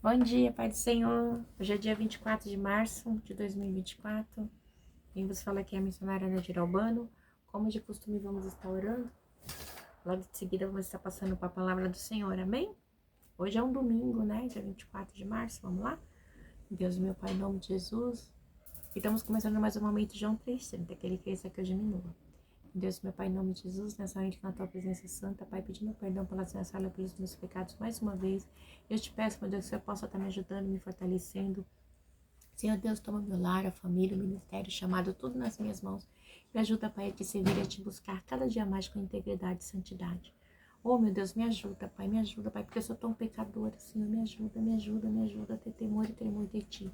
Bom dia, Pai do Senhor. Hoje é dia 24 de março de 2024. Quem vos fala aqui é a missionária Nadir Albano. Como de costume, vamos estar orando. Logo em seguida, vamos estar passando para a palavra do Senhor, amém? Hoje é um domingo, né? Dia 24 de março, vamos lá? Deus, meu Pai, em nome de Jesus. E estamos começando mais um momento de João 3:30, que Ele cresça que eu diminua. Deus, meu Pai, em nome de Jesus, nessa noite na Tua presença santa, Pai, pedindo perdão pela minha falha, pelos meus pecados mais uma vez. Eu te peço, meu Deus, que o Senhor possa estar me ajudando, me fortalecendo. Senhor Deus, toma meu lar, a família, o ministério, chamado, tudo nas minhas mãos. Me ajuda, Pai, a te servir e a te buscar cada dia mais com integridade e santidade. Oh, meu Deus, me ajuda, Pai, porque eu sou tão pecadora, Senhor, me ajuda a ter temor e tremor de Ti.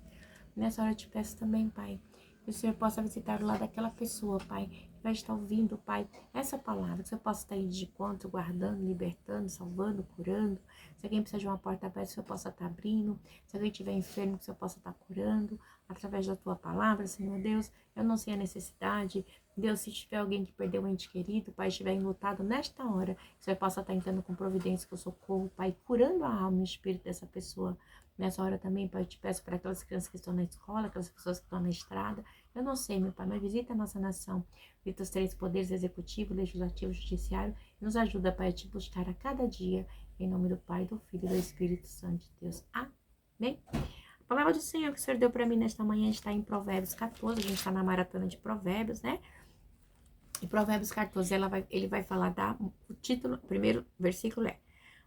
Nessa hora eu te peço também, Pai, que o Senhor possa visitar o lado daquela pessoa, Pai, que vai estar ouvindo, Pai, essa palavra, que o Senhor possa estar indo de encontro, guardando, libertando, salvando, curando. Se alguém precisa de uma porta aberta, que o Senhor possa estar abrindo. Se alguém estiver enfermo, que o Senhor possa estar curando, através da Tua palavra, Senhor Deus. Eu não sei a necessidade. Deus, se tiver alguém que perdeu um ente querido, Pai, estiver enlutado nesta hora, que o Senhor possa estar entrando com providência, com socorro, Pai, curando a alma e o espírito dessa pessoa. Nessa hora também, Pai, eu te peço para aquelas crianças que estão na escola, aquelas pessoas que estão na estrada. Eu não sei, meu Pai, mas visita a nossa nação. Visita os três poderes, executivo, legislativo, judiciário. E nos ajuda, Pai, a te buscar a cada dia. Em nome do Pai, do Filho e do Espírito Santo de Deus. Amém? A palavra do Senhor que o Senhor deu para mim nesta manhã está em Provérbios 14. A gente está na maratona de Provérbios, né? E Provérbios 14, ele vai falar o título, o primeiro versículo é: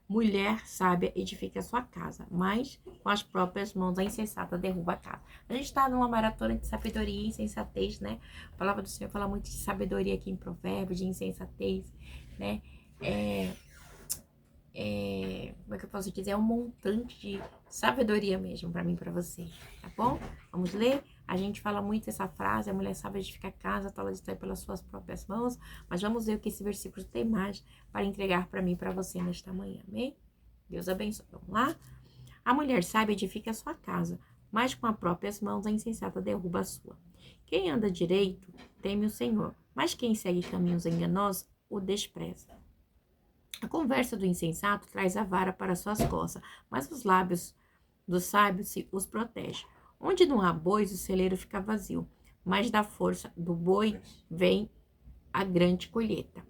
mulher sábia edifica a sua casa, mas com as próprias mãos a insensata derruba a casa. A gente está numa maratona de sabedoria e insensatez, né? A palavra do Senhor fala muito de sabedoria aqui em Provérbios, de insensatez, né? Como é que eu posso dizer? É um montante de sabedoria mesmo para mim e para você, tá bom? Vamos ler? A gente fala muito essa frase: a mulher sabe edificar a casa, ela destrói pelas suas próprias mãos. Mas vamos ver o que esse versículo tem mais para entregar para mim e para você nesta manhã, amém? Deus abençoe. Vamos lá? A mulher sábia edifica a sua casa, mas com as próprias mãos a insensata derruba a sua. Quem anda direito teme o Senhor, mas quem segue caminhos enganosos o despreza. A conversa do insensato traz a vara para suas costas, mas os lábios do sábio os protege. Onde não há bois, o celeiro fica vazio, mas da força do boi vem a grande colheita.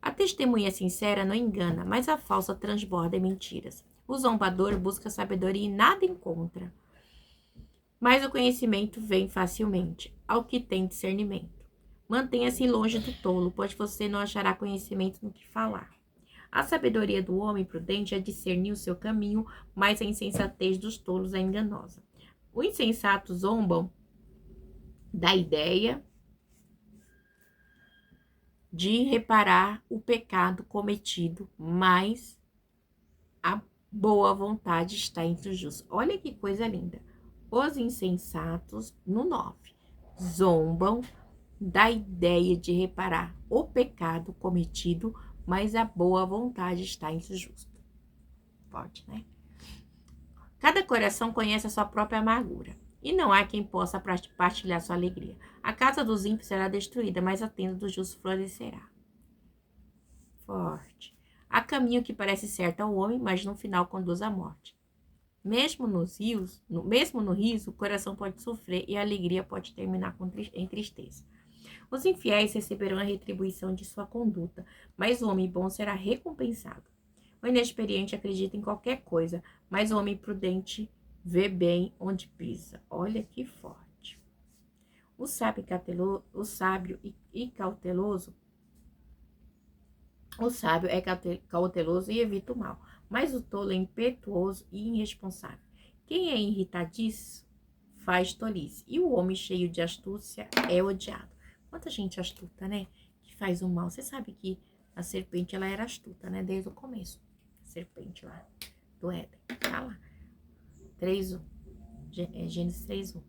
A testemunha sincera não engana, mas a falsa transborda em mentiras. O zombador busca sabedoria e nada encontra, mas o conhecimento vem facilmente ao que tem discernimento. Mantenha-se longe do tolo, pois você não achará conhecimento no que falar. A sabedoria do homem prudente é discernir o seu caminho, mas a insensatez dos tolos é enganosa. Os insensatos zombam da ideia de reparar o pecado cometido, mas a boa vontade está entre os justos. Olha que coisa linda. Os insensatos, no 9, zombam da ideia de reparar o pecado cometido, mas a boa vontade está entre os justos. Forte, né? Cada coração conhece a sua própria amargura, e não há quem possa partilhar sua alegria. A casa dos ímpios será destruída, mas a tenda dos justos florescerá. Forte. Há caminho que parece certo ao homem, mas no final conduz à morte. Mesmo no riso, o coração pode sofrer e a alegria pode terminar em tristeza. Os infiéis receberão a retribuição de sua conduta, mas o homem bom será recompensado. O inexperiente acredita em qualquer coisa, mas o homem prudente vê bem onde pisa. Olha que forte. O sábio e cauteloso. O sábio é cauteloso e evita o mal, mas o tolo é impetuoso e irresponsável. Quem é irritadiço faz tolice, e o homem cheio de astúcia é odiado. Quanta gente astuta, né? Que faz o mal. Você sabe que a serpente, ela era astuta, né? Desde o começo. A serpente lá do Éden. Tá lá. 3:1. Gênesis 3:1.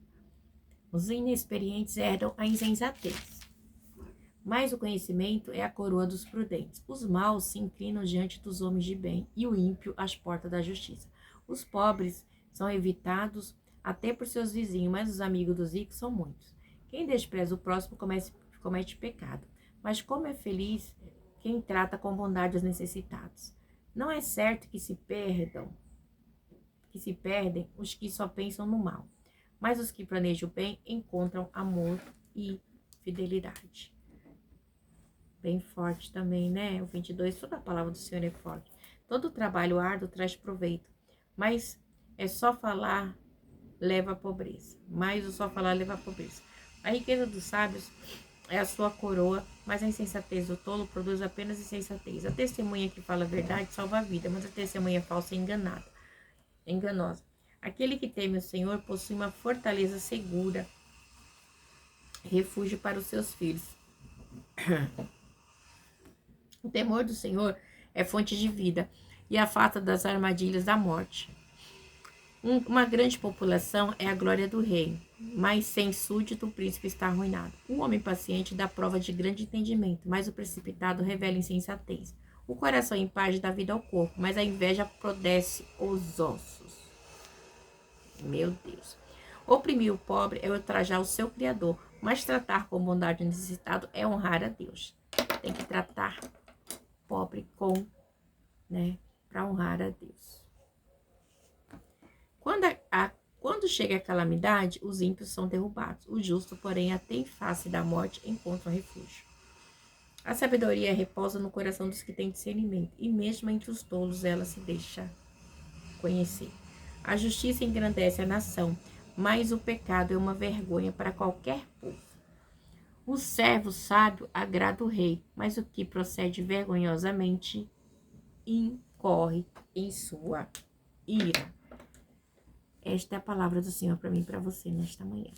Os inexperientes herdam a insensatez, mas o conhecimento é a coroa dos prudentes. Os maus se inclinam diante dos homens de bem, e o ímpio às portas da justiça. Os pobres são evitados até por seus vizinhos, mas os amigos dos ricos são muitos. Quem despreza o próximo comete pecado, mas como é feliz quem trata com bondade os necessitados. Não é certo que se perdam que se perdem os que só pensam no mal, mas os que planejam o bem encontram amor e fidelidade. Bem forte também, né? O 22, toda a palavra do Senhor é forte. Todo trabalho árduo traz proveito, mas é só falar leva à pobreza. Mas o só falar leva à pobreza. A riqueza dos sábios é a sua coroa, mas a insensatez do tolo produz apenas insensatez. A testemunha que fala a verdade salva a vida, mas a testemunha falsa é enganosa. Aquele que teme o Senhor possui uma fortaleza segura, refúgio para os seus filhos. O temor do Senhor é fonte de vida e afasta das armadilhas da morte. Uma grande população é a glória do rei, mas sem súdito o príncipe está arruinado. O homem paciente dá prova de grande entendimento, mas o precipitado revela insensatez. O coração imparte dá vida ao corpo, mas a inveja apodrece os ossos. Meu Deus. Oprimir o pobre é ultrajar o seu Criador, mas tratar com bondade o necessitado é honrar a Deus. Tem que tratar pobre com, né, para honrar a Deus. Quando chega a calamidade, os ímpios são derrubados. O justo, porém, até em face da morte, encontra refúgio. A sabedoria repousa no coração dos que têm discernimento, e mesmo entre os tolos ela se deixa conhecer. A justiça engrandece a nação, mas o pecado é uma vergonha para qualquer povo. O servo sábio agrada o rei, mas o que procede vergonhosamente incorre em sua ira. Esta é a palavra do Senhor para mim e para você nesta manhã.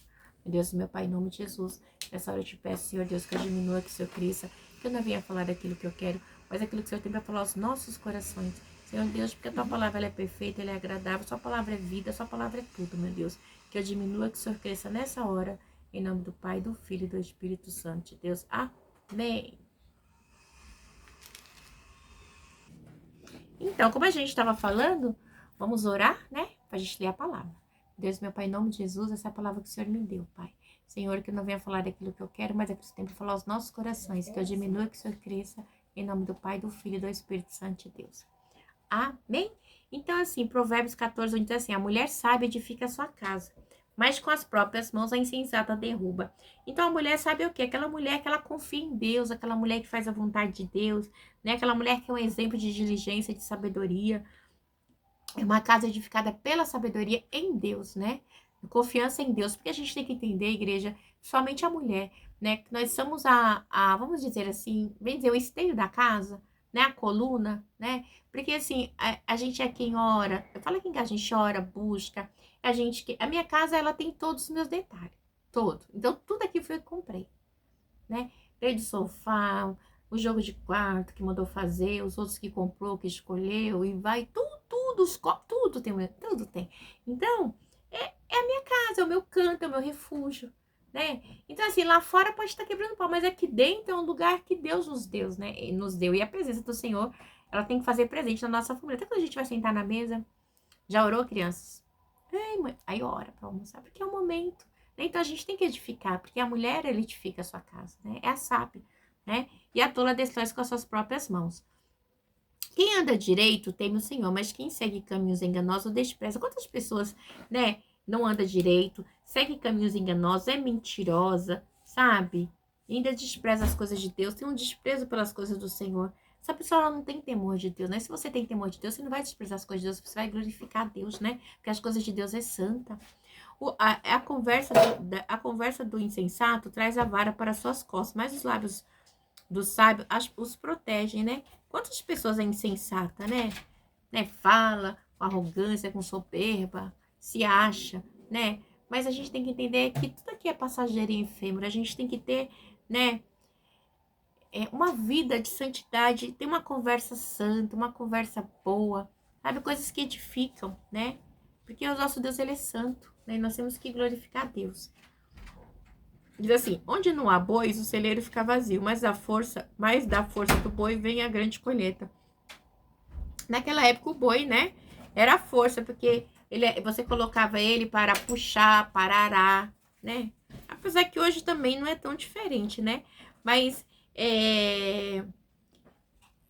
Meu Deus, meu Pai, em nome de Jesus, nessa hora eu te peço, Senhor Deus, que eu diminua, que o Senhor cresça, que eu não venha falar daquilo que eu quero, mas aquilo que o Senhor tem para falar aos nossos corações. Senhor Deus, porque a tua palavra ela é perfeita, ela é agradável, sua palavra é vida, sua palavra é tudo, meu Deus. Que eu diminua, que o Senhor cresça nessa hora, em nome do Pai, do Filho e do Espírito Santo de Deus. Amém. Então, como a gente estava falando, vamos orar, né? Para a gente ler a palavra. Deus, meu Pai, em nome de Jesus, essa é a palavra que o Senhor me deu, Pai. Senhor, que eu não venha falar daquilo que eu quero, mas é que o Senhor tem para falar aos nossos corações. Que eu diminua, que o Senhor cresça, em nome do Pai, do Filho e do Espírito Santo de Deus. Amém? Então, assim, Provérbios 14, onde diz assim, a mulher sábia edifica a sua casa, mas com as próprias mãos a insensata derruba. Então, a mulher sabe o quê? Aquela mulher que ela confia em Deus, aquela mulher que faz a vontade de Deus, né? Aquela mulher que é um exemplo de diligência, de sabedoria. É uma casa edificada pela sabedoria em Deus, né? Confiança em Deus, porque a gente tem que entender, igreja, somente a mulher, né? Nós somos vamos dizer assim, bem dizer, o esteio da casa, né? A coluna, né? Porque assim, a gente é quem ora, eu falo aqui que a gente ora, busca, a minha casa, ela tem todos os meus detalhes, todo. Então, tudo aqui foi eu que comprei, né? Desde o sofá, o jogo de quarto que mandou fazer, os outros que comprou, que escolheu, e vai tudo, os copos, tudo tem. Então, é a minha casa, é o meu canto, é o meu refúgio, né? Então, assim, lá fora pode estar quebrando pau, mas aqui dentro é um lugar que Deus nos deu, né? Nos deu. E a presença do Senhor, ela tem que fazer presente na nossa família. Até quando a gente vai sentar na mesa, já orou, crianças? Ei, mãe, aí ora para almoçar, porque é o momento. Então, a gente tem que edificar, porque a mulher, ela edifica a sua casa, né? É a sábia, né? E a tola destrói com as suas próprias mãos. Quem anda direito teme o Senhor, mas quem segue caminhos enganosos despreza. Quantas pessoas, né, não anda direito, segue caminhos enganosos, é mentirosa, sabe? E ainda despreza as coisas de Deus, tem um desprezo pelas coisas do Senhor. Essa pessoa ela não tem temor de Deus, né? Se você tem temor de Deus, você não vai desprezar as coisas de Deus, você vai glorificar a Deus, né? Porque as coisas de Deus é santa. A conversa do insensato traz a vara para suas costas, mas os lábios do sábio os protegem, né? Quantas pessoas é insensata, né? Fala com arrogância, com soberba, se acha, né? Mas a gente tem que entender que tudo aqui é passageiro e efêmero. A gente tem que ter, né? Uma vida de santidade, ter uma conversa santa, uma conversa boa, sabe? Coisas que edificam, né? Porque o nosso Deus, ele é santo, né? E nós temos que glorificar a Deus. Diz assim, onde não há bois, o celeiro fica vazio, mas da força do boi vem a grande colheita. Naquela época o boi, né, era a força, porque você colocava ele para puxar, para arar, né? Apesar que hoje também não é tão diferente, né? Mas,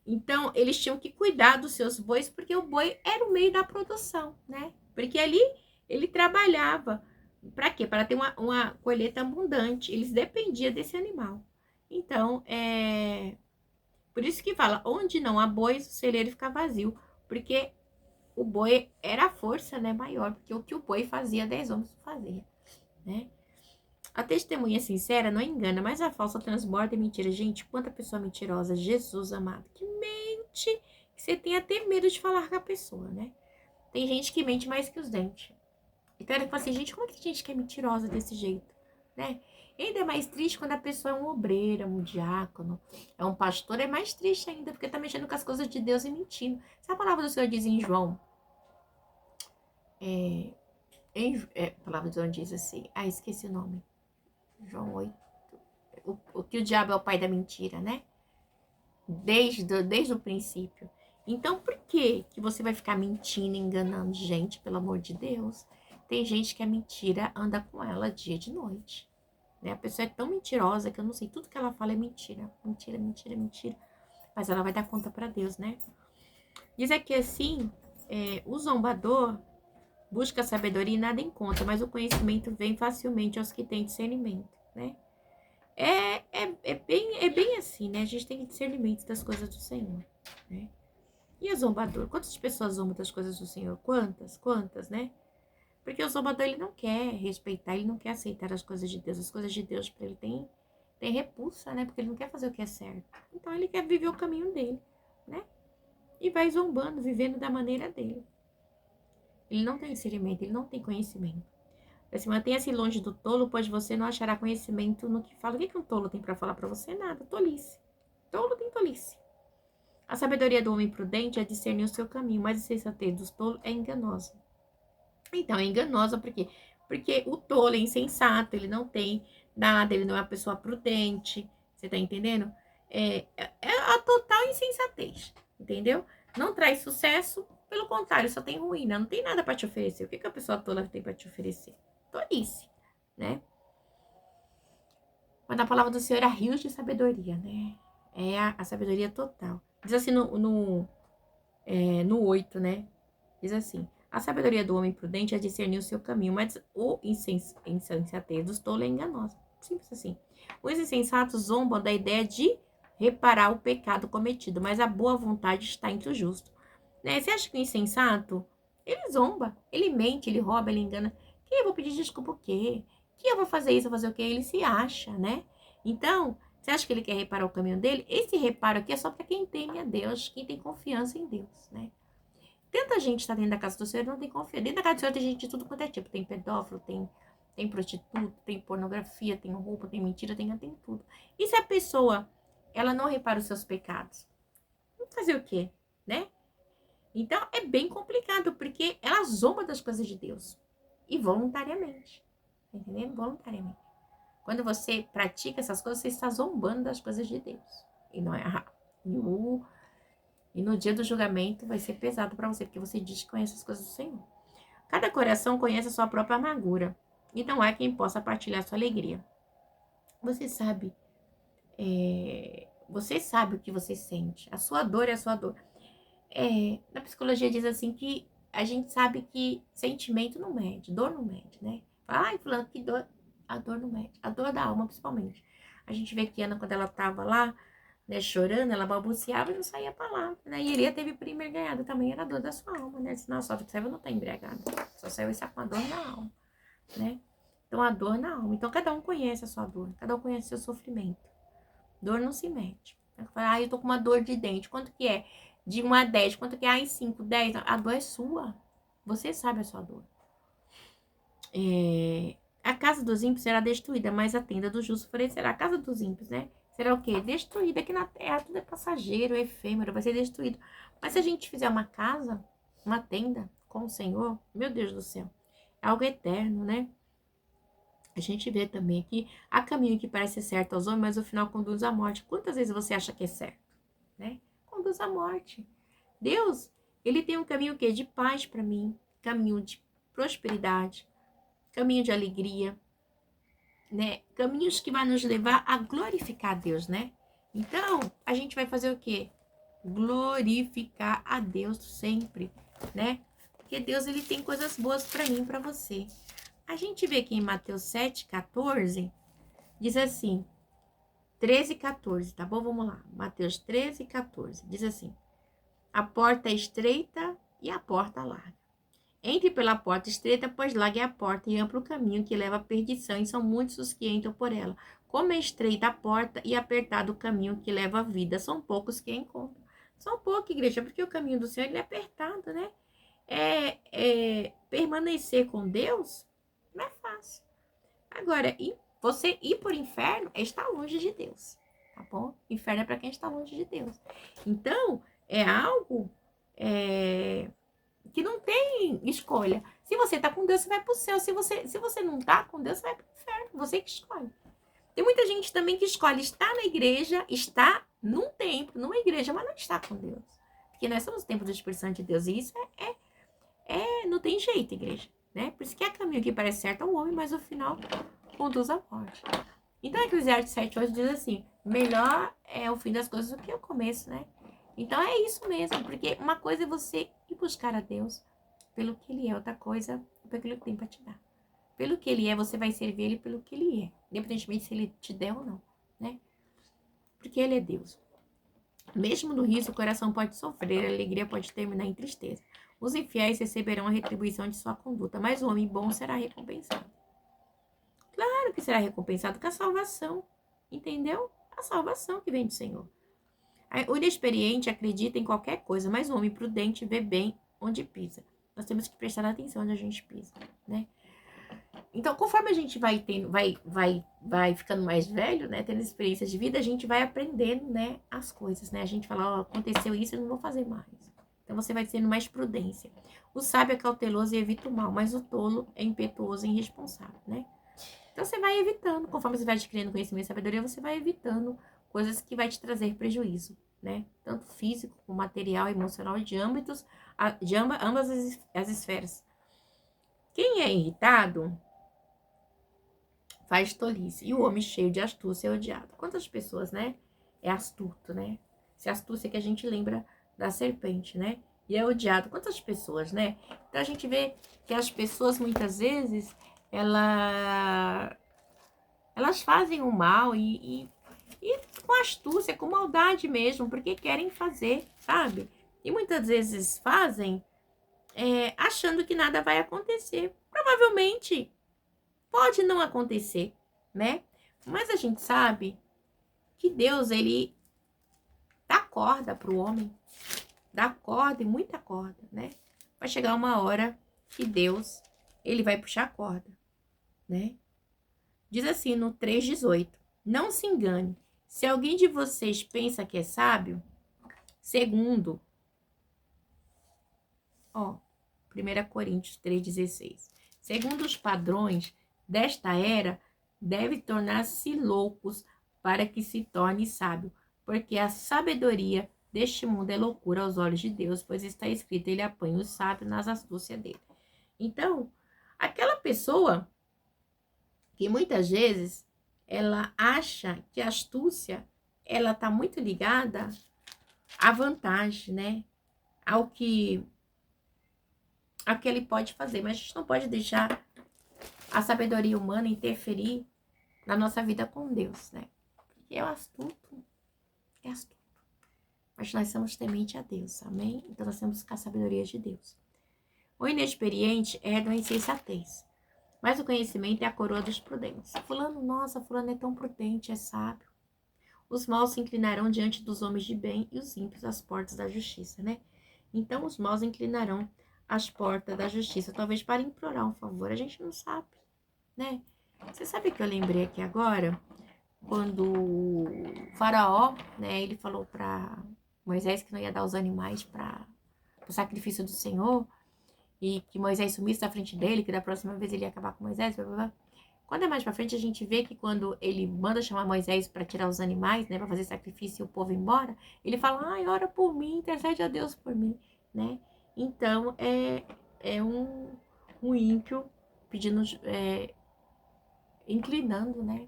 então, eles tinham que cuidar dos seus bois, porque o boi era o meio da produção, né? Porque ali ele trabalhava. Para quê? Para ter uma colheita abundante. Eles dependiam desse animal. Então, por isso que fala, onde não há bois, o celeiro fica vazio. Porque o boi era a força, né, maior. Porque o que o boi fazia, 10 homens não né? A testemunha sincera não engana, mas a falsa transborda mentira. Gente, quanta pessoa mentirosa. Jesus amado. Que mente que você tem até medo de falar com a pessoa, né? Tem gente que mente mais que os dentes. Então ela fala assim, gente, como é que tem gente que é mentirosa desse jeito, né? E ainda é mais triste quando a pessoa é um obreiro, é um diácono, é um pastor, é mais triste ainda, porque tá mexendo com as coisas de Deus e mentindo. Sabe a palavra do Senhor diz em João? A palavra do Senhor diz assim, esqueci o nome. João 8. O que o diabo é o pai da mentira, né? Desde o princípio. Então, por que você vai ficar mentindo, enganando gente, pelo amor de Deus? Tem gente que a mentira anda com ela dia e de noite. Né? A pessoa é tão mentirosa que eu não sei, tudo que ela fala é mentira. Mentira, mentira, mentira. Mas ela vai dar conta para Deus, né? Diz aqui assim, o zombador busca sabedoria e nada encontra, mas o conhecimento vem facilmente aos que têm discernimento, né? É bem assim, né? A gente tem discernimento das coisas do Senhor, né? E o zombador? Quantas pessoas zombam das coisas do Senhor? Quantas, né? Porque o zombador, ele não quer respeitar, ele não quer aceitar as coisas de Deus. As coisas de Deus para ele tem repulsa, né? Porque ele não quer fazer o que é certo. Então ele quer viver o caminho dele, né? E vai zombando, vivendo da maneira dele. Ele não tem discernimento, ele não tem conhecimento. Se mantenha-se longe do tolo, pois você não achará conhecimento no que fala. O que um tolo tem para falar para você? Nada, tolice. Tolo tem tolice. A sabedoria do homem prudente é discernir o seu caminho, mas a insensatez dos tolos é enganosa. Então, é enganosa por quê? Porque o tolo é insensato, ele não tem nada, ele não é uma pessoa prudente, você tá entendendo? É a total insensatez, entendeu? Não traz sucesso, pelo contrário, só tem ruína, não tem nada para te oferecer. O que a pessoa tola tem para te oferecer? Tolice, né? Mas a palavra do Senhor é rios de sabedoria, né? É a sabedoria total. Diz assim no 8, né? Diz assim, a sabedoria do homem prudente é discernir o seu caminho, mas o insensatez dos tolos é enganosa. Simples assim. Os insensatos zombam da ideia de reparar o pecado cometido, mas a boa vontade está entre os justos. Né? Você acha que o insensato, ele zomba, ele mente, ele rouba, ele engana. Que eu vou pedir desculpa o quê? Que eu vou fazer isso, fazer o quê? Ele se acha, né? Então, você acha que ele quer reparar o caminho dele? Esse reparo aqui é só para quem teme a Deus, quem tem confiança em Deus, né? Tanta gente está dentro da casa do Senhor e não tem confiança. Dentro da casa do Senhor tem gente de tudo quanto é tipo. Tem pedófilo, tem prostituto, tem pornografia, tem roupa, tem mentira, tem tudo. E se a pessoa, ela não repara os seus pecados? Vamos fazer o quê, né? Então, é bem complicado, porque ela zomba das coisas de Deus. E voluntariamente. Tá entendendo? Voluntariamente. Quando você pratica essas coisas, você está zombando das coisas de Deus. E não é errado. E no dia do julgamento vai ser pesado para você, porque você diz que conhece as coisas do Senhor. Cada coração conhece a sua própria amargura. E não há quem possa partilhar sua alegria. Você sabe o que você sente. A sua dor é a sua dor. Na psicologia diz assim que a gente sabe que sentimento não mede, dor não mede, né? Ai, fulano, que dor. A dor não mede. A dor da alma, principalmente. A gente vê que Ana, quando ela tava lá, né, chorando, ela balbuciava e não saía a palavra, né? E Elia teve prima embriagada, também era dor da sua alma, né? Senão só observa não tá embriagada. Só saiu isso com a dor na alma, né? Então, a dor na alma. Então, cada um conhece a sua dor, cada um conhece o seu sofrimento. Dor não se mede. Eu tô com uma dor de dente. Quanto que é? De 1 a 10. Quanto que é? 5, 10. A dor é sua. Você sabe a sua dor. A casa dos ímpios será destruída, mas a tenda do justo florescerá. A casa dos ímpios, né? Será o quê? Destruída. Aqui na terra tudo é passageiro, é efêmero, vai ser destruído. Mas se a gente fizer uma casa, uma tenda com o Senhor, meu Deus do céu, é algo eterno, né? A gente vê também que há caminho que parece certo aos homens, mas o final conduz à morte. Quantas vezes você acha que é certo? Né? Conduz à morte. Deus, ele tem um caminho o quê? De paz para mim, caminho de prosperidade, caminho de alegria, né? Caminhos que vai nos levar a glorificar a Deus, né? Então, a gente vai fazer o quê? Glorificar a Deus sempre, né? Porque Deus, ele tem coisas boas para mim e para você. A gente vê aqui em Mateus 7,14, diz assim, 13,14, tá bom? Vamos lá. Mateus 13,14, diz assim, a porta é estreita e a porta larga. Entre pela porta estreita, pois larga é a porta e amplo o caminho que leva à perdição, e são muitos os que entram por ela. Como é estreita a porta e apertado o caminho que leva à vida, são poucos que a encontram. São poucos, igreja, porque o caminho do Senhor ele é apertado, né? Permanecer com Deus não é fácil. Agora, você ir por inferno é estar longe de Deus, tá bom? Inferno é para quem está longe de Deus. Então, é algo que não tem escolha. Se você tá com Deus, você vai pro céu. Se você não tá com Deus, você vai pro inferno. Você que escolhe. Tem muita gente também que escolhe estar na igreja, estar num templo, numa igreja, mas não está com Deus. Porque nós somos o templo do Espírito Santo de Deus. E isso não tem jeito, igreja, né? Por isso que é caminho que parece certo ao homem, mas o final conduz à morte. Então, Eclesiastes 7,8 diz assim, melhor é o fim das coisas do que o começo, né? Então, é isso mesmo, porque uma coisa é você ir buscar a Deus pelo que Ele é, outra coisa é pelo que Ele tem para te dar. Pelo que Ele é, você vai servir Ele pelo que Ele é, independentemente se Ele te der ou não, né? Porque Ele é Deus. Mesmo no riso, o coração pode sofrer, a alegria pode terminar em tristeza. Os infiéis receberão a retribuição de sua conduta, mas o homem bom será recompensado. Claro que será recompensado com a salvação, entendeu? A salvação que vem do Senhor. O inexperiente acredita em qualquer coisa, mas o homem prudente vê bem onde pisa. Nós temos que prestar atenção onde a gente pisa, né? Então, conforme a gente vai tendo, vai ficando mais velho, né, tendo experiências de vida, a gente vai aprendendo, né, as coisas, né? A gente fala, ó, aconteceu isso, eu não vou fazer mais. Então, você vai tendo mais prudência. O sábio é cauteloso e evita o mal, mas o tolo é impetuoso e irresponsável, né? Então, você vai evitando, conforme você vai adquirindo conhecimento e sabedoria, você vai evitando coisas que vai te trazer prejuízo, né? Tanto físico, como material, emocional, de ambas as esferas. Quem é irritado faz tolice, e o homem cheio de astúcia é odiado. Quantas pessoas, né? É astuto, né? Essa astúcia que a gente lembra da serpente, né? E é odiado. Quantas pessoas, né? Então a gente vê que as pessoas, muitas vezes, elas fazem o mal e com astúcia, com maldade mesmo, porque querem fazer, sabe? E muitas vezes fazem achando que nada vai acontecer. Provavelmente pode não acontecer, né? Mas a gente sabe que Deus, ele dá corda para o homem. Dá corda e muita corda, né? Vai chegar uma hora que Deus, ele vai puxar a corda, né? Diz assim no 3,18. Não se engane. Se alguém de vocês pensa que é sábio, segundo, 1 Coríntios 3,16. Segundo os padrões desta era, deve tornar-se loucos para que se torne sábio, porque a sabedoria deste mundo é loucura aos olhos de Deus, pois está escrito, ele apanha o sábio nas astúcias dele. Então, aquela pessoa que muitas vezes ela acha que a astúcia ela está muito ligada à vantagem, né? Ao que ele pode fazer, mas a gente não pode deixar a sabedoria humana interferir na nossa vida com Deus, né? Porque é astuto. Mas nós somos temente a Deus, amém? Então nós temos que buscar a sabedoria de Deus. O inexperiente herda a insensatez, mas o conhecimento é a coroa dos prudentes. Fulano é tão prudente, é sábio. Os maus se inclinarão diante dos homens de bem e os ímpios às portas da justiça, né? Então os maus inclinarão às portas da justiça, talvez para implorar um favor, a gente não sabe, né? Você sabe que eu lembrei aqui agora, quando o faraó, né, ele falou para Moisés que não ia dar os animais para o sacrifício do Senhor, e que Moisés sumisse da frente dele, que da próxima vez ele ia acabar com Moisés, blá, blá, blá. Quando é mais pra frente, a gente vê que quando ele manda chamar Moisés para tirar os animais, né, para fazer sacrifício e o povo ir embora, ele fala, ai, ora por mim, intercede a Deus por mim, né? Então, é um ímpio pedindo, inclinando, né,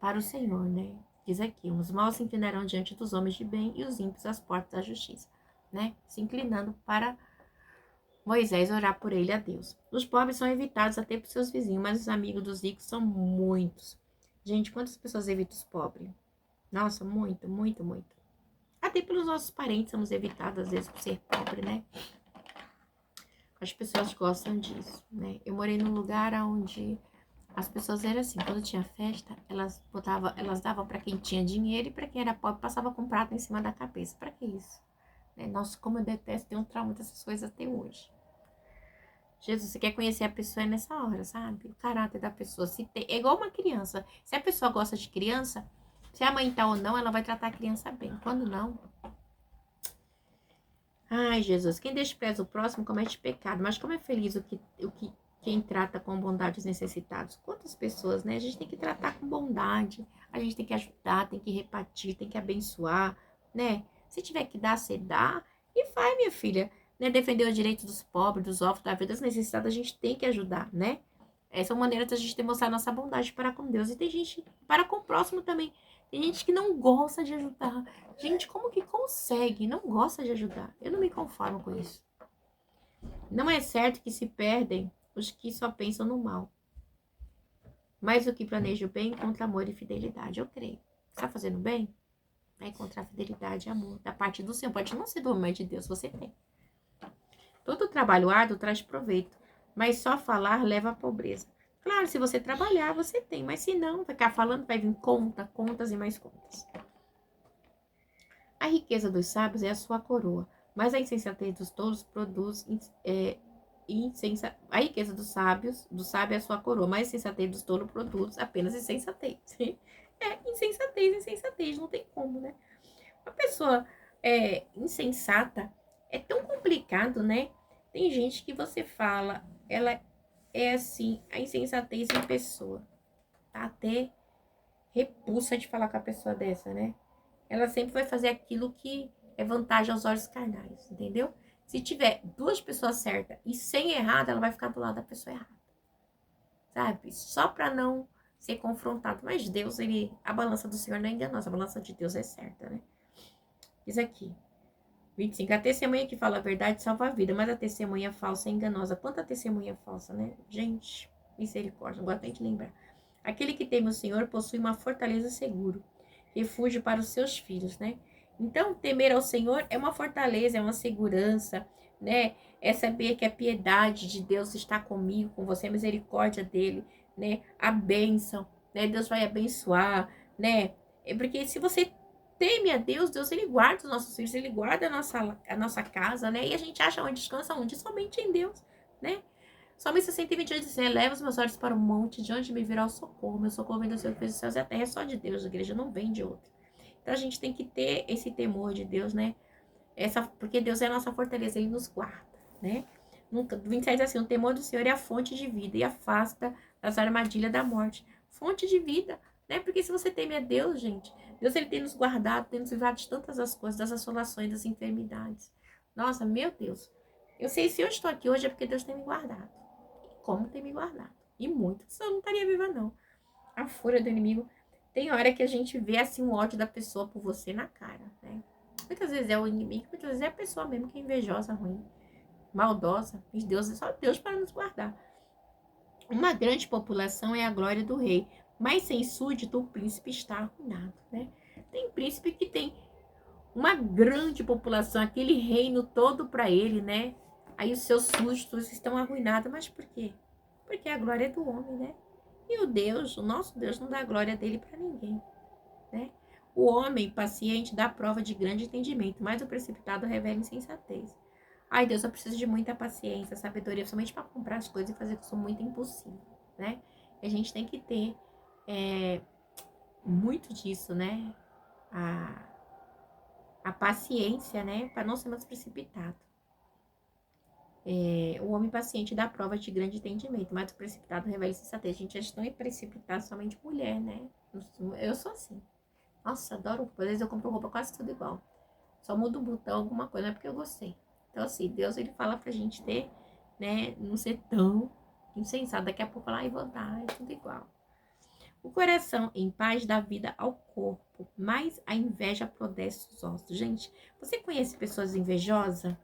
para o Senhor, né? Diz aqui, os maus se inclinarão diante dos homens de bem e os ímpios às portas da justiça, né? Se inclinando para Moisés orar por ele a Deus. Os pobres são evitados até por seus vizinhos, mas os amigos dos ricos são muitos. Gente, quantas pessoas evitam os pobres? Nossa, muito, muito, muito. Até pelos nossos parentes somos evitados, às vezes, por ser pobre, né? As pessoas gostam disso, né? Eu morei num lugar onde as pessoas eram assim, quando tinha festa, elas davam para quem tinha dinheiro e para quem era pobre passava com prato em cima da cabeça. Para que isso? Né? Nossa, como eu detesto, tenho um trauma dessas coisas até hoje. Jesus, você quer conhecer a pessoa é nessa hora, sabe? O caráter da pessoa. É igual uma criança. Se a pessoa gosta de criança, se a mãe tá ou não, ela vai tratar a criança bem. Quando não, ai, Jesus, quem despreza o próximo comete pecado, mas como é feliz quem trata com bondade os necessitados. Quantas pessoas, né? A gente tem que tratar com bondade, a gente tem que ajudar, tem que repartir, tem que abençoar, né? Se tiver que dar, você dá e vai, minha filha, né? Defender os direitos dos pobres, dos órfãos, da vida, das necessitadas, a gente tem que ajudar, né? Essa é uma maneira da gente demonstrar nossa bondade para com Deus. E tem gente para com o próximo também. Tem gente que não gosta de ajudar. Gente, como que consegue? Não gosta de ajudar. Eu não me conformo com isso. Não é certo que se perdem os que só pensam no mal. Mas o que planeja o bem encontra amor e fidelidade. Eu creio. Está fazendo bem? Vai encontrar fidelidade e amor da parte do Senhor. Pode não ser do homem de Deus, você tem. Todo trabalho árduo traz proveito, mas só falar leva à pobreza. Claro, se você trabalhar, você tem, mas se não, ficar falando, vai vir contas e mais contas. A riqueza dos sábios é a sua coroa, mas a insensatez dos tolos produz A riqueza do sábio é a sua coroa, mas a insensatez dos tolos produz apenas insensatez. Insensatez, não tem como, né? Uma pessoa insensata é tão complicado, né? Tem gente que você fala, ela é assim, a insensatez em pessoa. Tá até repulsa de falar com a pessoa dessa, né? Ela sempre vai fazer aquilo que é vantagem aos olhos carnais, entendeu? Se tiver duas pessoas certas e 100 errada, ela vai ficar do lado da pessoa errada, sabe? Só para não ser confrontado. Mas Deus, a balança do Senhor não é enganosa, a balança de Deus é certa, né? Diz aqui, 25. A testemunha que fala a verdade salva a vida, mas a testemunha falsa é enganosa. Quanta testemunha falsa, né? Gente, misericórdia, agora tem que lembrar. Aquele que teme o Senhor possui uma fortaleza segura, refúgio para os seus filhos, né? Então, temer ao Senhor é uma fortaleza, é uma segurança, né? É saber que a piedade de Deus está comigo, com você, a misericórdia dele, né? A bênção, né? Deus vai abençoar, né? Porque se você teme a Deus, Deus ele guarda os nossos filhos, ele guarda a nossa casa, né? E a gente acha onde descansa onde? Somente em Deus, né? Salmista 128 diz assim, eleva os meus olhos para o monte, de onde me virá o socorro. Meu socorro vem do Senhor que fez os céus e a terra, é só de Deus, a igreja não vem de outro. Então a gente tem que ter esse temor de Deus, né? Porque Deus é a nossa fortaleza, ele nos guarda, né? 27 diz assim, o temor do Senhor é a fonte de vida e afasta das armadilhas da morte. Fonte de vida, né? Porque se você teme a Deus, gente, Deus ele tem nos guardado, tem nos livrado de tantas as coisas, das assolações, das enfermidades. Nossa, meu Deus. Eu sei se eu estou aqui hoje é porque Deus tem me guardado. E como tem me guardado. E muito. Senão eu não estaria viva, não. A fúria do inimigo. Tem hora que a gente vê assim o ódio da pessoa por você na cara, né? Muitas vezes é o inimigo, muitas vezes é a pessoa mesmo que é invejosa, ruim, maldosa. Mas Deus é só Deus para nos guardar. Uma grande população é a glória do rei, mas sem súdito o príncipe está arruinado, né? Tem príncipe que tem uma grande população, aquele reino todo para ele, né? Aí os seus súditos estão arruinados, mas por quê? Porque a glória é do homem, né? E o nosso Deus, não dá a glória dele para ninguém, né? O homem paciente dá prova de grande entendimento, mas o precipitado revela insensatez. Ai, Deus, eu preciso de muita paciência, sabedoria, somente para comprar as coisas e fazer que eu sou muito impulsivo, né? E a gente tem que ter muito disso, né? A paciência, né? Para não sermos precipitados. O homem paciente dá prova de grande entendimento, mas o precipitado revela insensatez. A gente acha tão precipitado somente mulher, né? Eu sou assim. Nossa, adoro roupa. Às vezes eu compro roupa quase tudo igual. Só mudo o botão, alguma coisa, não é porque eu gostei. Então, assim, Deus, ele fala pra gente ter, né? Não ser tão insensato. Daqui a pouco lá e vou dar, é tudo igual. O coração em paz dá vida ao corpo, mas a inveja apodrece os ossos. Gente, você conhece pessoas invejosas?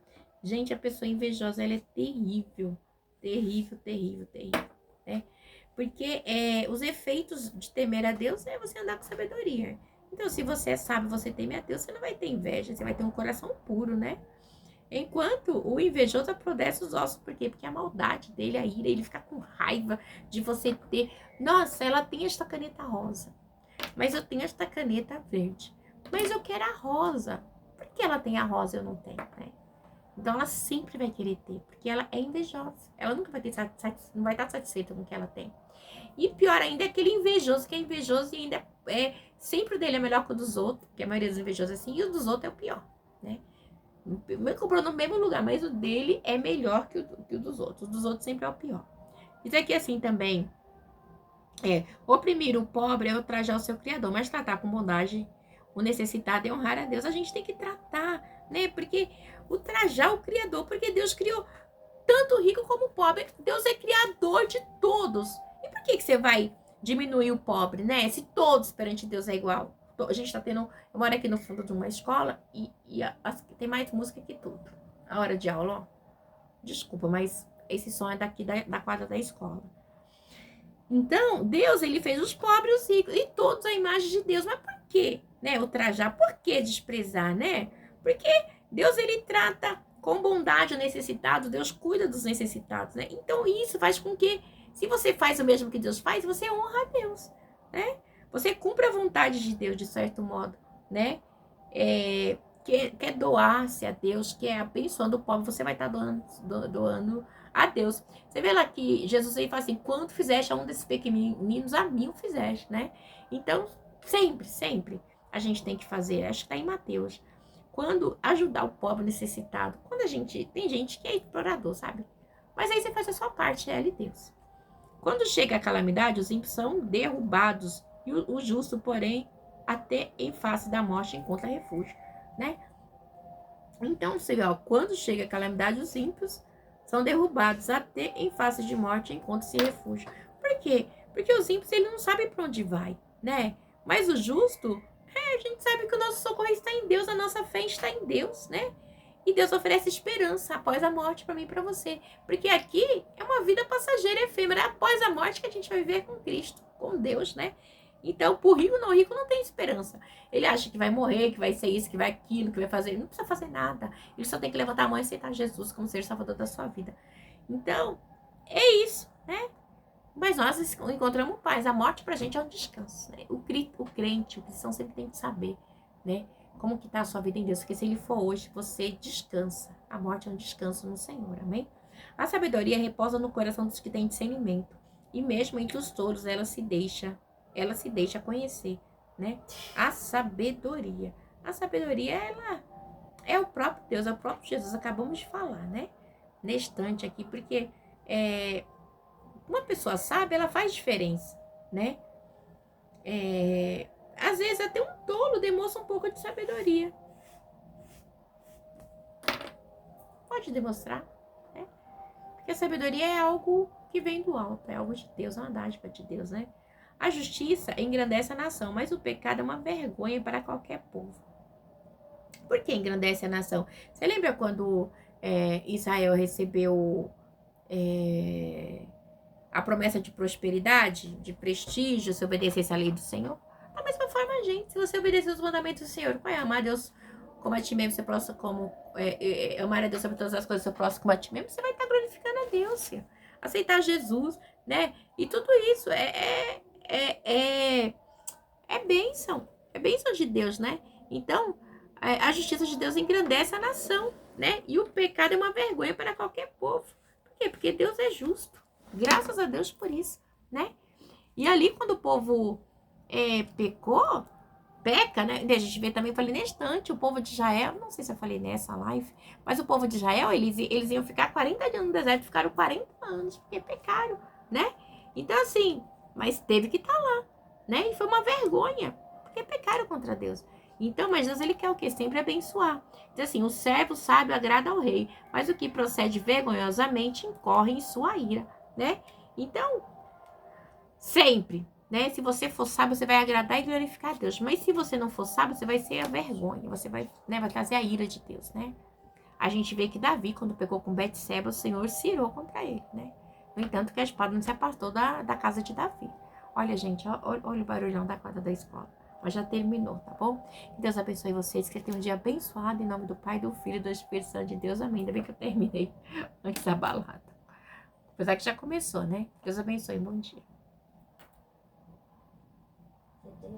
Gente, a pessoa invejosa, ela é terrível. Terrível, terrível, terrível, né? Porque os efeitos de temer a Deus é você andar com sabedoria. Então, se você é sábio, você teme a Deus, você não vai ter inveja, você vai ter um coração puro, né? Enquanto o invejoso apodrece os ossos. Por quê? Porque a maldade dele, a ira, ele fica com raiva de você ter. Nossa, ela tem esta caneta rosa, mas eu tenho esta caneta verde. Mas eu quero a rosa. Por que ela tem a rosa e eu não tenho, né? Então ela sempre vai querer ter, porque ela é invejosa. Ela nunca vai ter não vai estar satisfeita com o que ela tem. E pior ainda é aquele invejoso que é invejoso e ainda sempre o dele é melhor que o dos outros, porque a maioria dos invejosos é assim, e o dos outros é o pior, né? Comprou no mesmo lugar, mas o dele é melhor que o dos outros. O dos outros sempre é o pior. Isso aqui assim também oprimir o pobre é ultrajar o seu Criador, mas tratar com bondade o necessitado é honrar a Deus. A gente tem que tratar, né? Porque ultrajar o Criador, porque Deus criou tanto o rico como o pobre. Deus é criador de todos. E por que você vai diminuir o pobre, né? Se todos perante Deus é igual. A gente tá tendo... Eu moro aqui no fundo de uma escola e tem mais música que tudo. A hora de aula, ó. Desculpa, mas esse som é daqui da quadra da escola. Então, Deus, ele fez os pobres e os ricos, e todos a imagem de Deus. Mas por quê, né, ultrajar? Por que desprezar, né? Porque Deus, ele trata com bondade o necessitado, Deus cuida dos necessitados, né? Então, isso faz com que, se você faz o mesmo que Deus faz, você honra a Deus, né? Você cumpre a vontade de Deus, de certo modo, né? Quer doar-se a Deus, quer abençoando o pobre, você vai estar doando a Deus. Você vê lá que Jesus aí fala assim, quanto fizeste a um desses pequeninos, a mim o fizeste, né? Então, sempre, sempre a gente tem que fazer, acho que está em Mateus, quando ajudar o pobre necessitado, quando tem gente que é explorador, sabe? Mas aí você faz a sua parte, é Deus. Quando chega a calamidade, os ímpios são derrubados, e o justo, porém, até em face da morte encontra refúgio, né? Então, você vê, ó, quando chega a calamidade, os ímpios são derrubados, até em face de morte encontra-se refúgio. Por quê? Porque os ímpios, ele não sabe para onde vai, né? Mas o justo, a gente sabe que o nosso socorro está em Deus, a nossa fé está em Deus, né? E Deus oferece esperança após a morte para mim e para você. Porque aqui é uma vida passageira, efêmera. É após a morte que a gente vai viver com Cristo, com Deus, né? Então, pro rico não tem esperança. Ele acha que vai morrer, que vai ser isso, que vai aquilo, que vai fazer. Ele não precisa fazer nada. Ele só tem que levantar a mão e aceitar Jesus como ser salvador da sua vida. Então, é isso, né? Mas nós encontramos paz. A morte pra gente é um descanso, né? O crente, o cristão sempre tem que saber, né? Como que tá a sua vida em Deus. Porque se ele for hoje, você descansa. A morte é um descanso no Senhor, amém? A sabedoria repousa no coração dos que têm discernimento. E mesmo entre os touros, ela se deixa conhecer, né? A sabedoria, ela é o próprio Deus, é o próprio Jesus, acabamos de falar, né? Neste instante aqui, porque uma pessoa sábia, ela faz diferença, né? Às vezes até um tolo demonstra um pouco de sabedoria. Pode demonstrar, né? Porque a sabedoria é algo que vem do alto, é algo de Deus, é uma dádiva de Deus, né? A justiça engrandece a nação, mas o pecado é uma vergonha para qualquer povo. Por que engrandece a nação? Você lembra quando Israel recebeu a promessa de prosperidade, de prestígio, se obedecesse à lei do Senhor? Da mesma forma, gente, se você obedecer os mandamentos do Senhor, vai amar a Deus como a ti mesmo, seu próximo como... amar a Deus sobre todas as coisas, seu próximo como a ti mesmo, você vai estar glorificando a Deus, filho. Aceitar Jesus, né? E tudo isso é bênção. É bênção de Deus, né? Então, a justiça de Deus engrandece a nação, né? E o pecado é uma vergonha para qualquer povo. Por quê? Porque Deus é justo. Graças a Deus por isso, né? E ali, quando o povo peca, né? A gente vê também, falei nesse instante, o povo de Israel, não sei se eu falei nessa live, mas o povo de Israel, eles iam ficar 40 anos no deserto, ficaram 40 anos, porque pecaram, né? Então, assim, mas teve que estar lá, né? E foi uma vergonha, porque pecaram contra Deus. Então, mas Deus, ele quer o quê? Sempre abençoar. Diz assim, o servo sábio agrada ao rei, mas o que procede vergonhosamente incorre em sua ira, né? Então, sempre, né? Se você for sábio, você vai agradar e glorificar a Deus. Mas se você não for sábio, você vai ser a vergonha, você vai trazer a ira de Deus, né? a gente vê que Davi, quando pegou com Betseba, o Senhor se irou contra ele, né? No entanto, que a espada não se afastou da casa de Davi. Olha, gente, olha o barulhão da quadra da escola. Mas já terminou, tá bom? Que Deus abençoe vocês, que tenham um dia abençoado, em nome do Pai, do Filho e do Espírito Santo de Deus. Amém. Ainda bem que eu terminei antes da balada. Apesar que já começou, né? Deus abençoe. Bom dia.